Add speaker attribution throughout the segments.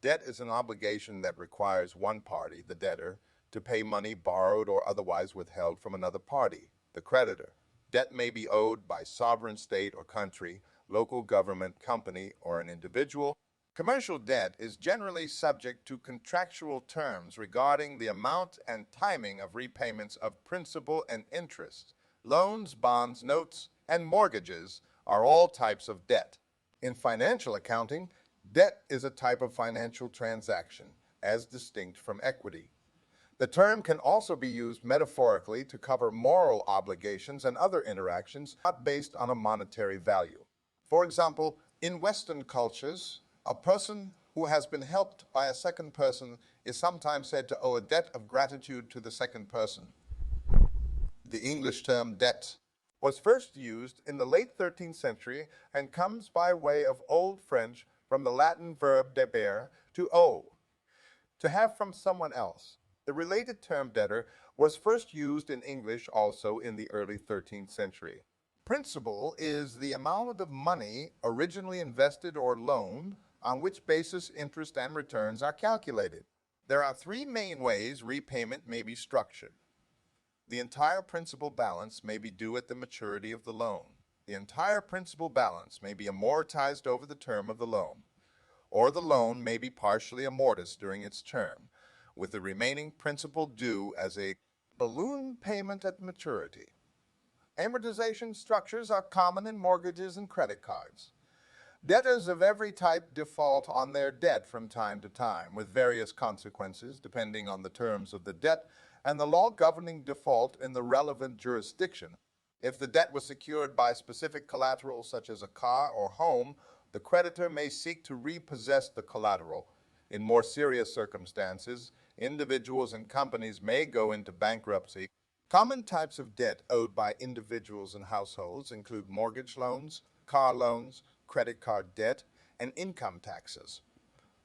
Speaker 1: Debt is an obligation that requires one party, the debtor, to pay money borrowed or otherwise withheld from another party, the creditor. Debt may be owed by sovereign state or country, local government, company, or an individual. Commercial debt is generally subject to contractual terms regarding the amount and timing of repayments of principal and interest. Loans, bonds, notes, and mortgages are all types of debt. In financial accounting, debt is a type of financial transaction, as distinct from equity. The term can also be used metaphorically to cover moral obligations and other interactions not based on a monetary value. For example, in Western cultures, a person who has been helped by a second person is sometimes said to owe a debt of gratitude to the second person. The English term debt was first used in the late 13th century and comes by way of Old French from the Latin verb debere, to owe, to have from someone else. The related term debtor was first used in English also in the early 13th century. Principal is the amount of money originally invested or loaned on which basis interest and returns are calculated. There are three main ways repayment may be structured. The entire principal balance may be due at the maturity of the loan. The entire principal balance may be amortized over the term of the loan, or the loan may be partially amortized during its term, with the remaining principal due as a balloon payment at maturity. Amortization structures are common in mortgages and credit cards. Debtors of every type default on their debt from time to time, with various consequences depending on the terms of the debt and the law governing default in the relevant jurisdiction. If the debt was secured by specific collateral such as a car or home, the creditor may seek to repossess the collateral. In more serious circumstances, individuals and companies may go into bankruptcy. Common types of debt owed by individuals and households include mortgage loans, car loans, credit card debt, and income taxes.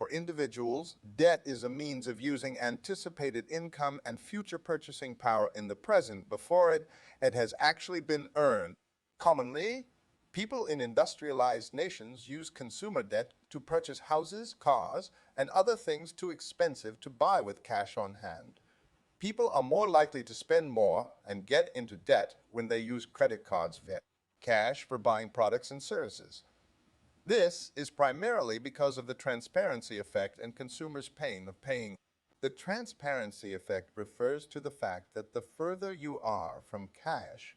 Speaker 1: For individuals, debt is a means of using anticipated income and future purchasing power in the present before it has actually been earned. Commonly, people in industrialized nations use consumer debt to purchase houses, cars, and other things too expensive to buy with cash on hand. People are more likely to spend more and get into debt when they use credit cards via cash for buying products and services. This is primarily because of the transparency effect and consumers' pain of paying. The transparency effect refers to the fact that the further you are from cash,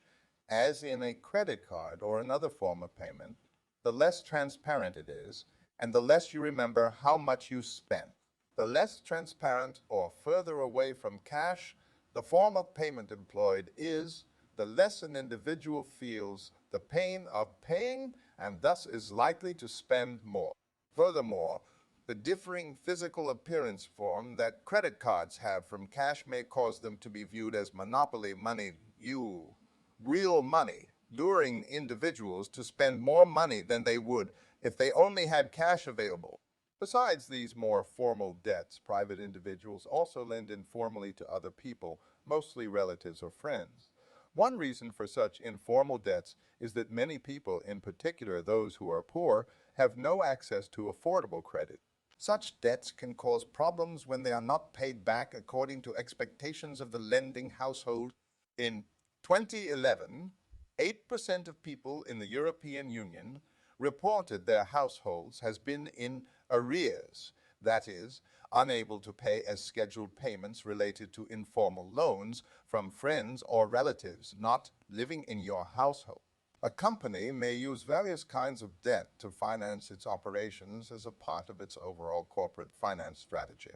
Speaker 1: as in a credit card or another form of payment, the less transparent it is, and the less you remember how much you spent. The less transparent or further away from cash the form of payment employed is, the less an individual feels the pain of paying and thus is likely to spend more. Furthermore, the differing physical appearance form that credit cards have from cash may cause them to be viewed as monopoly money, real money, luring individuals to spend more money than they would if they only had cash available. Besides these more formal debts, private individuals also lend informally to other people, mostly relatives or friends. One reason for such informal debts is that many people, in particular those who are poor, have no access to affordable credit. Such debts can cause problems when they are not paid back according to expectations of the lending household. In 2011, 8% of people in the European Union reported their households has been in arrears, that is, unable to pay as scheduled payments related to informal loans from friends or relatives not living in your household. A company may use various kinds of debt to finance its operations as a part of its overall corporate finance strategy.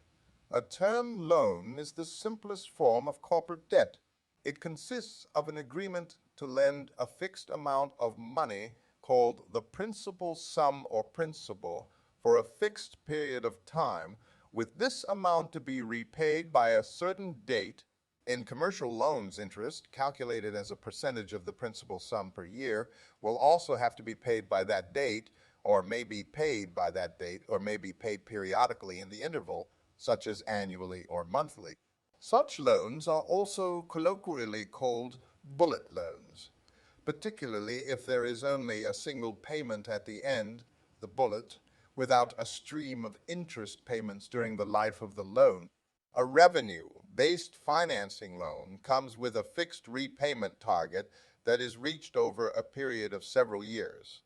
Speaker 1: A term loan is the simplest form of corporate debt. It consists of an agreement to lend a fixed amount of money called the principal sum or principal for a fixed period of time, with this amount to be repaid by a certain date. In commercial loans, interest, calculated as a percentage of the principal sum per year, will also have to be paid by that date, or may be paid by that date, or may be paid periodically in the interval, such as annually or monthly. Such loans are also colloquially called bullet loans, particularly if there is only a single payment at the end, the bullet, without a stream of interest payments during the life of the loan. A revenue-based financing loan comes with a fixed repayment target that is reached over a period of several years.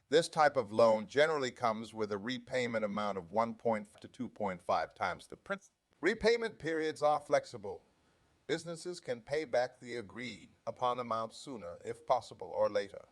Speaker 1: This type of loan generally comes with a repayment amount of 1.5 to 2.5 times the principal. Repayment periods are flexible. Businesses can pay back the agreed upon amount sooner, if possible, or later.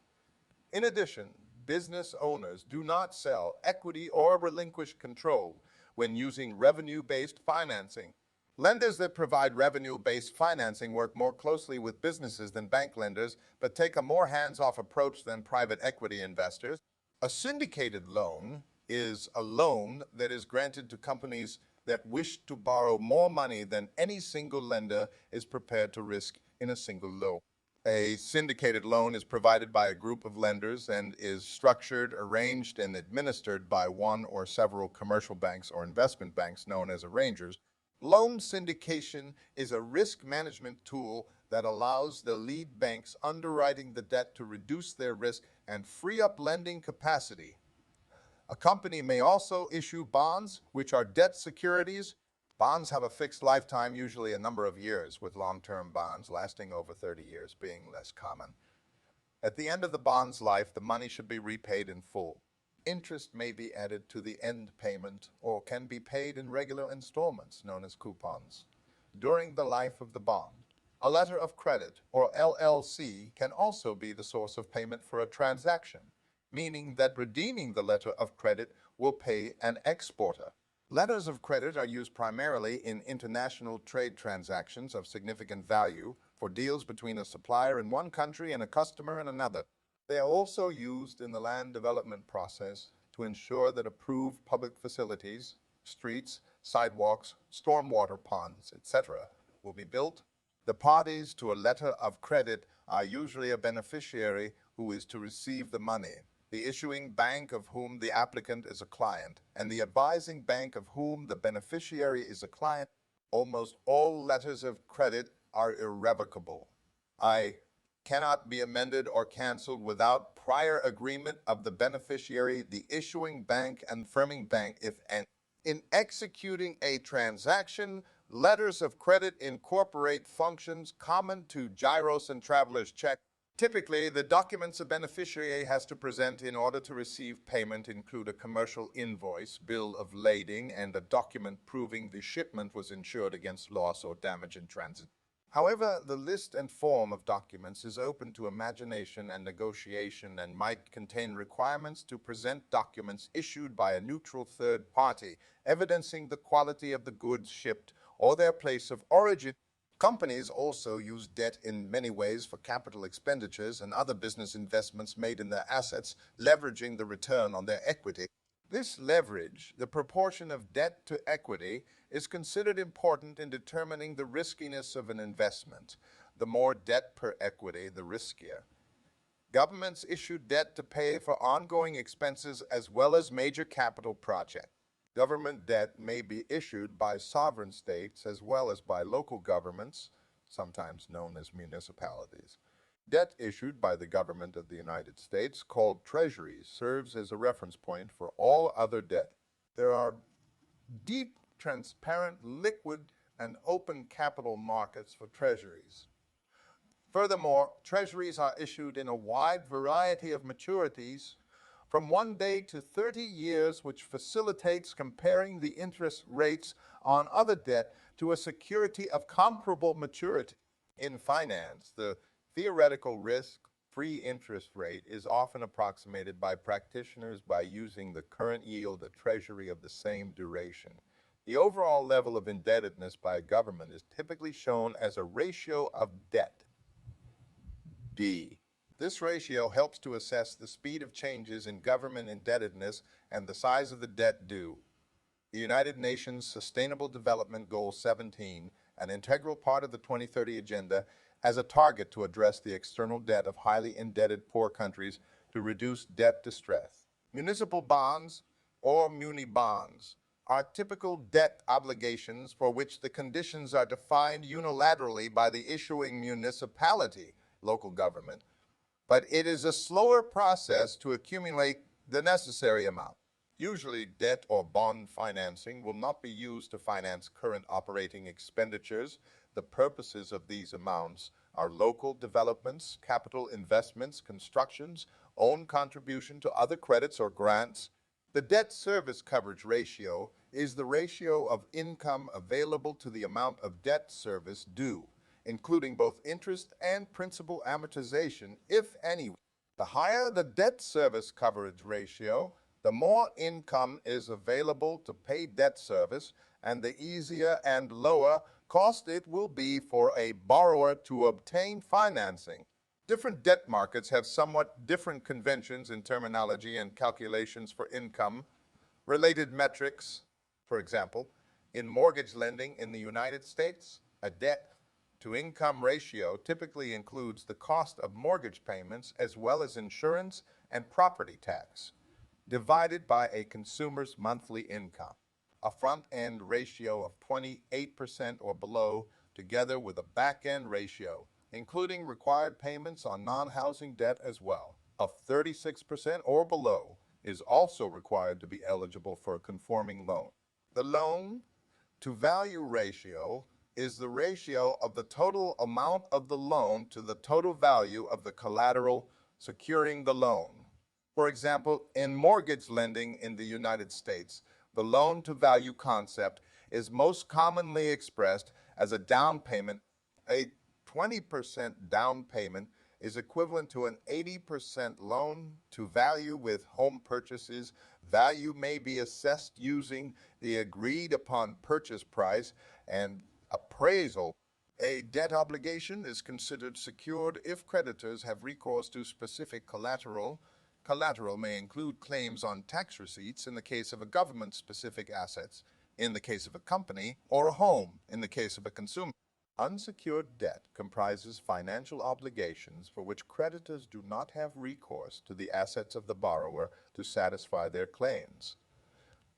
Speaker 1: In addition, business owners do not sell equity or relinquish control when using revenue-based financing. Lenders that provide revenue-based financing work more closely with businesses than bank lenders, but take a more hands-off approach than private equity investors. A syndicated loan is a loan that is granted to companies that wish to borrow more money than any single lender is prepared to risk in a single loan. A syndicated loan is provided by a group of lenders and is structured, arranged, and administered by one or several commercial banks or investment banks known as arrangers. Loan syndication is a risk management tool that allows the lead banks underwriting the debt to reduce their risk and free up lending capacity. A company may also issue bonds, which are debt securities. Bonds have a fixed lifetime, usually a number of years, with long-term bonds lasting over 30 years being less common. At the end of the bond's life, the money should be repaid in full. Interest may be added to the end payment or can be paid in regular installments, known as coupons, during the life of the bond. A letter of credit, or LLC, can also be the source of payment for a transaction, meaning that redeeming the letter of credit will pay an exporter. Letters of credit are used primarily in international trade transactions of significant value for deals between a supplier in one country and a customer in another. They are also used in the land development process to ensure that approved public facilities, streets, sidewalks, stormwater ponds, etc., will be built. The parties to a letter of credit are usually a beneficiary who is to receive the money, the issuing bank of whom the applicant is a client, and the advising bank of whom the beneficiary is a client. Almost all letters of credit are irrevocable. I cannot be amended or canceled without prior agreement of the beneficiary, the issuing bank, and firming bank, if any. In executing a transaction, letters of credit incorporate functions common to gyros and traveler's check. Typically, the documents a beneficiary has to present in order to receive payment include a commercial invoice, bill of lading, and a document proving the shipment was insured against loss or damage in transit. However, the list and form of documents is open to imagination and negotiation and might contain requirements to present documents issued by a neutral third party, evidencing the quality of the goods shipped or their place of origin. Companies also use debt in many ways for capital expenditures and other business investments made in their assets, leveraging the return on their equity. This leverage, the proportion of debt to equity, is considered important in determining the riskiness of an investment. The more debt per equity, the riskier. Governments issue debt to pay for ongoing expenses as well as major capital projects. Government debt may be issued by sovereign states as well as by local governments, sometimes known as municipalities. Debt issued by the government of the United States, called treasuries, serves as a reference point for all other debt. There are deep, transparent, liquid, and open capital markets for treasuries. Furthermore, treasuries are issued in a wide variety of maturities, from 1 day to 30 years, which facilitates comparing the interest rates on other debt to a security of comparable maturity. In finance, the theoretical risk-free interest rate is often approximated by practitioners by using the current yield of treasury of the same duration. The overall level of indebtedness by a government is typically shown as a ratio of debt, D. This ratio helps to assess the speed of changes in government indebtedness and the size of the debt due. The United Nations Sustainable Development Goal 17, an integral part of the 2030 Agenda, has a target to address the external debt of highly indebted poor countries to reduce debt distress. Municipal bonds, or muni bonds, are typical debt obligations for which the conditions are defined unilaterally by the issuing municipality, local government, but it is a slower process to accumulate the necessary amount. Usually, debt or bond financing will not be used to finance current operating expenditures. The purposes of these amounts are local developments, capital investments, constructions, own contribution to other credits or grants. The debt service coverage ratio is the ratio of income available to the amount of debt service due, including both interest and principal amortization, if any. The higher the debt service coverage ratio, the more income is available to pay debt service, and the easier and lower cost it will be for a borrower to obtain financing. Different debt markets have somewhat different conventions in terminology and calculations for income. Related metrics, for example, in mortgage lending in the United States, a debt to income ratio typically includes the cost of mortgage payments as well as insurance and property tax, divided by a consumer's monthly income. A front-end ratio of 28% or below, together with a back-end ratio, including required payments on non-housing debt as well, of 36% or below, is also required to be eligible for a conforming loan. The loan to value ratio is the ratio of the total amount of the loan to the total value of the collateral securing the loan. For example, in mortgage lending in the United States, the loan to value concept is most commonly expressed as a down payment. A 20% down payment is equivalent to an 80% loan to value with home purchases. Value may be assessed using the agreed upon purchase price and appraisal. A debt obligation is considered secured if creditors have recourse to specific collateral. Collateral may include claims on tax receipts in the case of a government-specific assets, in the case of a company, or a home in the case of a consumer. Unsecured debt comprises financial obligations for which creditors do not have recourse to the assets of the borrower to satisfy their claims.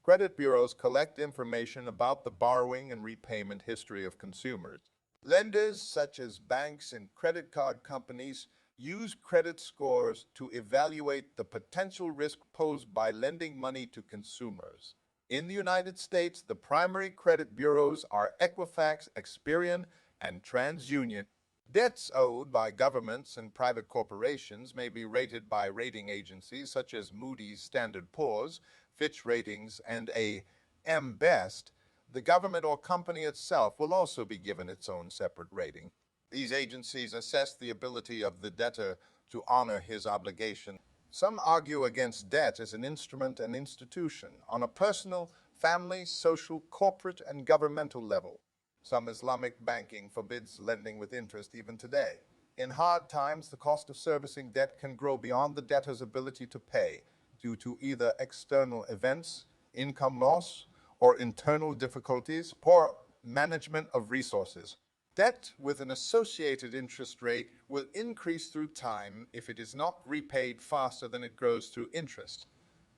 Speaker 1: Credit bureaus collect information about the borrowing and repayment history of consumers. Lenders, such as banks and credit card companies, use credit scores to evaluate the potential risk posed by lending money to consumers. In the United States, the primary credit bureaus are Equifax, Experian, and TransUnion. Debts owed by governments and private corporations may be rated by rating agencies such as Moody's, Standard & Poor's, Fitch Ratings, and AM Best. The government or company itself will also be given its own separate rating. These agencies assess the ability of the debtor to honor his obligation. Some argue against debt as an instrument and institution on a personal, family, social, corporate, and governmental level. Some Islamic banking forbids lending with interest even today. In hard times, the cost of servicing debt can grow beyond the debtor's ability to pay due to either external events, income loss, or internal difficulties, poor management of resources. Debt with an associated interest rate will increase through time if it is not repaid faster than it grows through interest.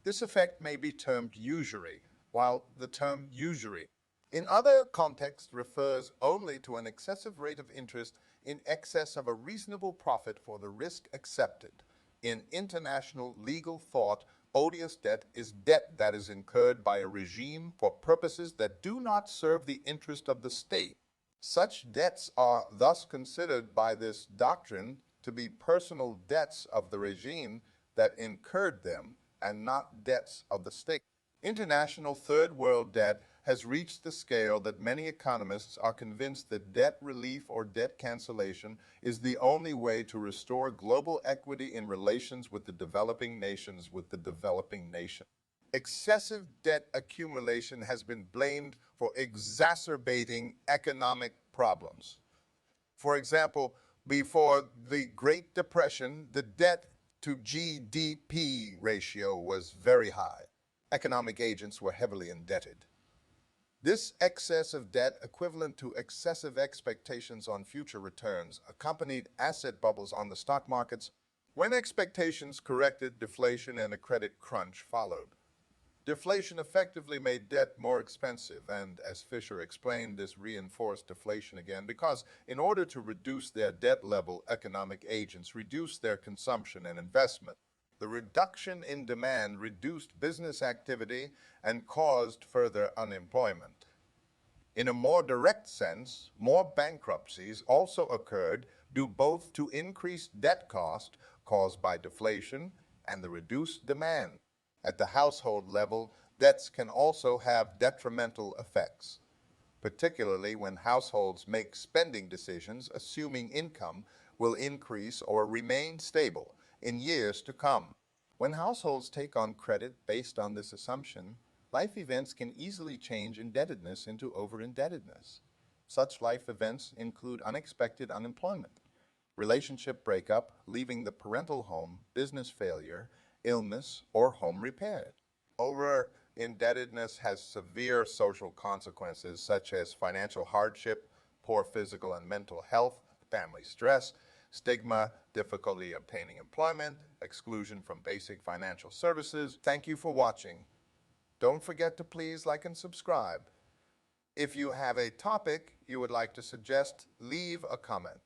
Speaker 1: This effect may be termed usury, while the term usury in other contexts refers only to an excessive rate of interest in excess of a reasonable profit for the risk accepted. In international legal thought, odious debt is debt that is incurred by a regime for purposes that do not serve the interest of the state. Such debts are thus considered by this doctrine to be personal debts of the regime that incurred them and not debts of the state. International third world debt has reached the scale that many economists are convinced that debt relief or debt cancellation is the only way to restore global equity in relations with the developing nations Excessive debt accumulation has been blamed for exacerbating economic problems. For example, before the Great Depression, the debt to GDP ratio was very high. Economic agents were heavily indebted. This excess of debt, equivalent to excessive expectations on future returns, accompanied asset bubbles on the stock markets. When expectations corrected, deflation and a credit crunch followed. Deflation effectively made debt more expensive, and as Fisher explained, this reinforced deflation again because in order to reduce their debt level, economic agents reduced their consumption and investment. The reduction in demand reduced business activity and caused further unemployment. In a more direct sense, more bankruptcies also occurred due both to increased debt cost caused by deflation and the reduced demand. At the household level, debts can also have detrimental effects, particularly when households make spending decisions assuming income will increase or remain stable in years to come. When households take on credit based on this assumption, life events can easily change indebtedness into over-indebtedness. Such life events include unexpected unemployment, relationship breakup, leaving the parental home, business failure, illness, or home repair. Over-indebtedness has severe social consequences such as financial hardship, poor physical and mental health, family stress, stigma, difficulty obtaining employment, exclusion from basic financial services. Thank you for watching. Don't forget to please like and subscribe. If you have a topic you would like to suggest, leave a comment.